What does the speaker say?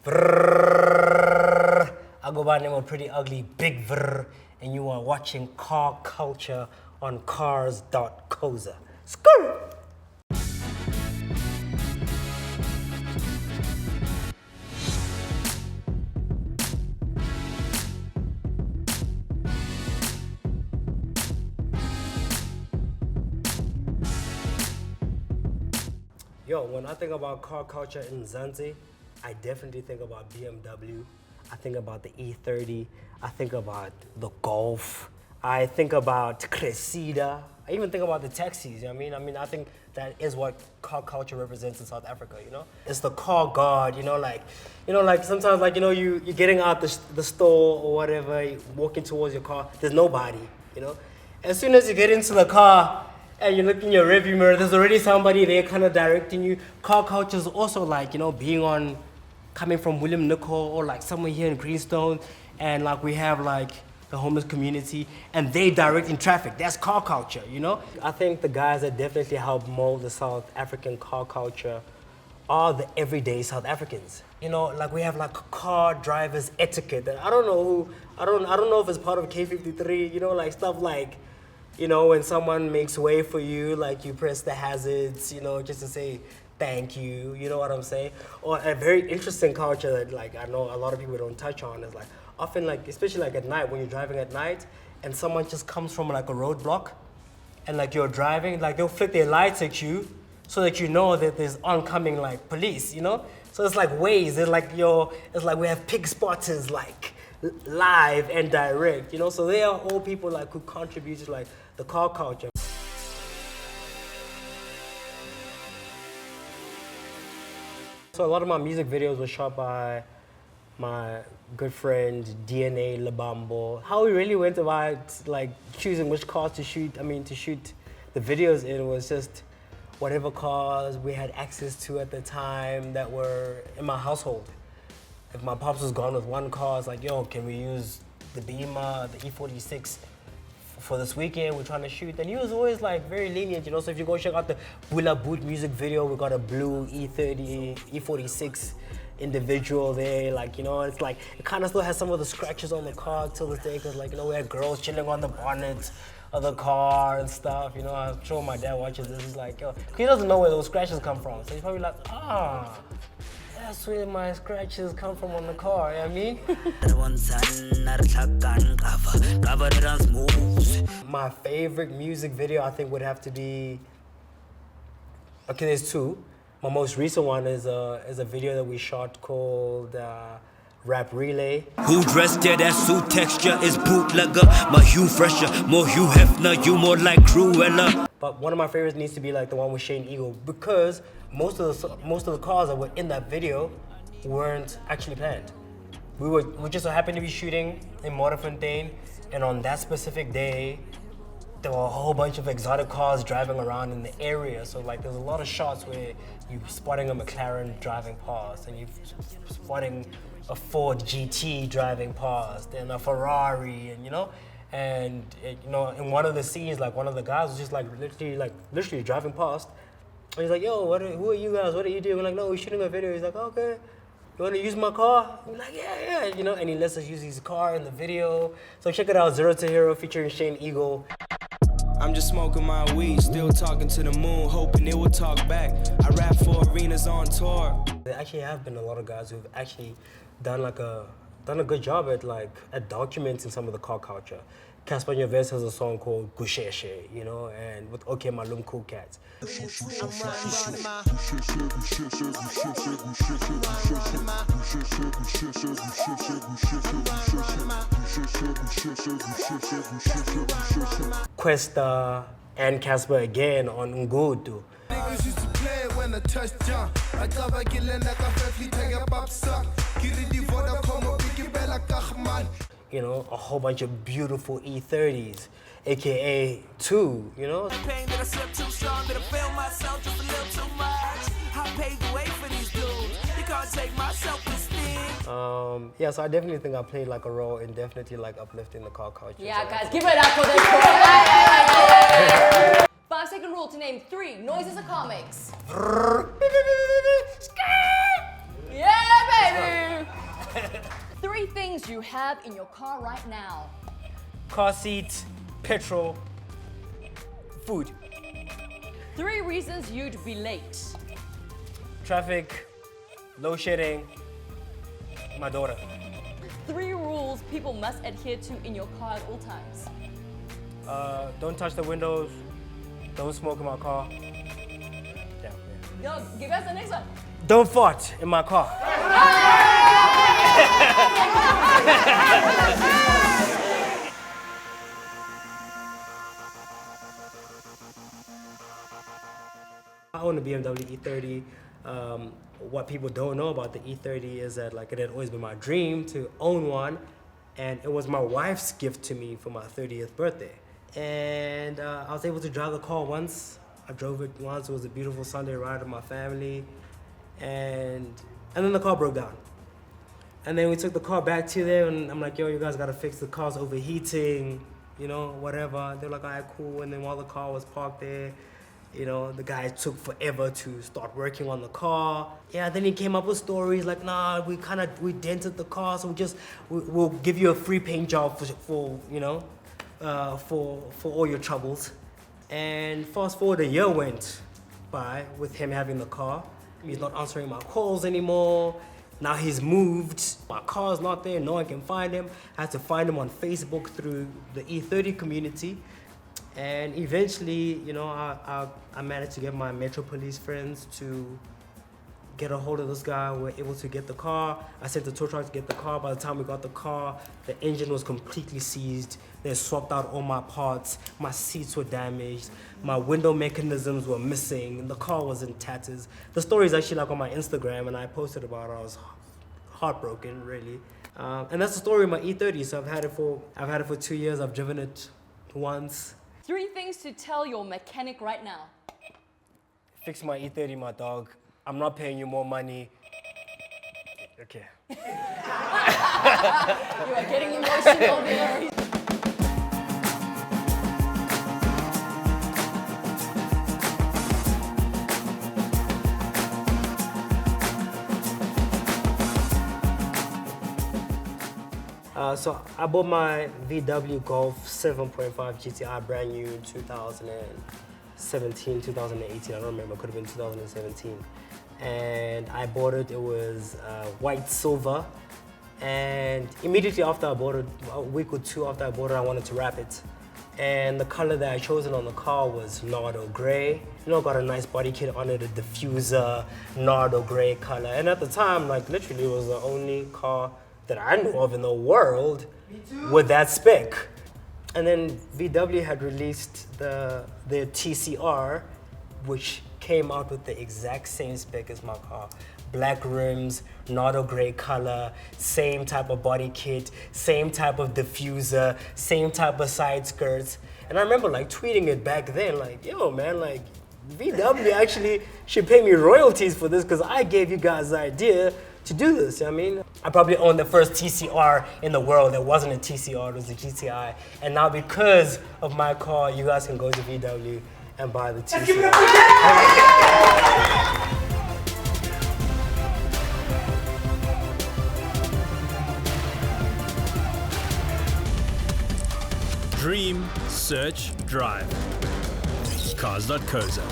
Vrrr. I go by the name of Priddy Ugly, Big Vrrr, and you are watching Car Culture on Cars.co.za. Skrr! Yo, when I think about car culture in Zanzi, I definitely think about BMW. I think about the E30. I think about the Golf. I think about Cressida. I even think about the taxis. You know what I mean, I think that is what car culture represents in South Africa. You know, it's the car guard. Like sometimes, you're getting out the store or whatever, you're walking towards your car. There's nobody. As soon as you get into the car, and you look in your rearview mirror, there's already somebody there kind of directing you. Car culture is also coming from William Nicol or like somewhere here in Greenstone, and we have the homeless community, and they directing traffic. That's car culture, I think the guys that definitely help mold the South African car culture are the everyday South Africans. We have car drivers etiquette that I don't know if it's part of K53, stuff like, when someone makes way for you, you press the hazards, just to say thank you, you know what I'm saying? Or a very interesting culture that I know a lot of people don't touch on is often especially at night, when you're driving at night and someone just comes from a roadblock and you're driving, they'll flick their lights at you so that you know that there's oncoming police, So it's ways, it's we have pig spotters live and direct, So they are all people who contribute to the car culture. So a lot of my music videos were shot by my good friend DNA Labambo. How we really went about choosing which cars to shoot the videos in was just whatever cars we had access to at the time that were in my household. If my pops was gone with one car, it's yo, can we use the Beamer, the E46 for this weekend? We're trying to shoot. And he was always very lenient, So if you go check out the Bula Boot music video, we got a blue E30, E46 individual there. It's it kind of still has some of the scratches on the car till this day, because we had girls chilling on the bonnet of the car and stuff. I'm sure my dad watches this. He's yo, he doesn't know where those scratches come from. So he's probably that's where my scratches come from on the car, you know what I mean? My favorite music video, I think, would have to be, okay, there's two. My most recent one is a video that we shot called Rap Relay. Who dressed there? That suit texture is bootlegger. My hue fresher, more Hugh Hefner, you more like Cruella. But one of my favorites needs to be the one with Shane Eagle, because most of the cars that were in that video weren't actually planned. We just so happened to be shooting in Modderfontein, and on that specific day, there were a whole bunch of exotic cars driving around in the area. So there's a lot of shots where you're spotting a McLaren driving past, and you're spotting a Ford GT driving past, and a Ferrari, and and in one of the scenes, one of the guys was just literally driving past, and he's yo, who are you guys? What are you doing? We're no, we're shooting a video. He's okay. You want to use my car? I'm yeah, and he lets us use his car in the video. So check it out, Zero to Hero featuring Shane Eagle. I'm just smoking my weed, still talking to the moon, hoping it will talk back. I rap for arenas on tour. There actually have been a lot of guys who've actually done a good job at documenting some of the car culture. Casper Nyovest has a song called Gusheshe, and with OK Malum Cool Cats. Questa and Casper again on Ngudu. A whole bunch of beautiful E30s, aka 2, Pain that I slept too strong, that I feel myself just a little too much. I paved the way for these dudes. You can't take my self-esteem. Yeah, so I definitely think I played a role in definitely uplifting the car culture. Yeah, guys, give it up for this. 5-second rule to name 3 noises of comics. Yeah, baby. things you have in your car right now. Car seat, petrol, food, 3 reasons you'd be late. traffic, load shedding, my daughter. 3 rules people must adhere to in your car at all times. Don't touch the windows, don't smoke in my car. Yeah, yeah. Yo, give us the next one. Don't fart in my car. I own a BMW E30. What people don't know about the E30 is that like it had always been my dream to own one, and it was my wife's gift to me for my 30th birthday. And I was able to drive the car once. I drove it once. It was a beautiful Sunday ride with my family, and then the car broke down. And then we took the car back to them, and I'm like, yo, you guys gotta fix the car's overheating, you know, whatever. They're like, all right, cool. And then while the car was parked there, you know, the guy took forever to start working on the car. Yeah, then he came up with stories like, nah, we dented the car, so we'll give you a free paint job for you know, for all your troubles. And fast forward, a year went by with him having the car. He's not answering my calls anymore. Now he's moved. My car's not there. No one can find him. I had to find him on Facebook through the E30 community. And eventually, you know, I managed to get my Metro Police friends to get a hold of this guy. We were able to get the car. I sent the tow truck to get the car. By the time we got the car, the engine was completely seized. They swapped out all my parts. My seats were damaged. My window mechanisms were missing. The car was in tatters. The story is actually like on my Instagram, and I posted about it. I was heartbroken, really. And that's the story of my E30. So I've had it for 2 years. I've driven it once. 3 things to tell your mechanic right now. Fix my E30, my dog. I'm not paying you more money. Okay. You are getting emotional there. So I bought my VW Golf 7.5 GTI brand new in 2017, 2018, I don't remember, it could have been 2017. And I bought it, it was white silver. And immediately after I bought it, a week or 2 after I bought it, I wanted to wrap it. And the color that I chosen on the car was Nardo Gray. You know, got a nice body kit on it, a diffuser, Nardo Gray color. And at the time, like literally it was the only car that I knew of in the world with that spec. And then VW had released their TCR, which came out with the exact same spec as my car. Black rims, Nardo Gray color, same type of body kit, same type of diffuser, same type of side skirts. And I remember like tweeting it back then, like, yo man, like VW actually should pay me royalties for this because I gave you guys the idea to do this, you know what I mean? I probably owned the first TCR in the world that wasn't a TCR, it was a GTI. And now because of my car, you guys can go to VW and buy the TCR. Dream, search, drive. Cars.co.za.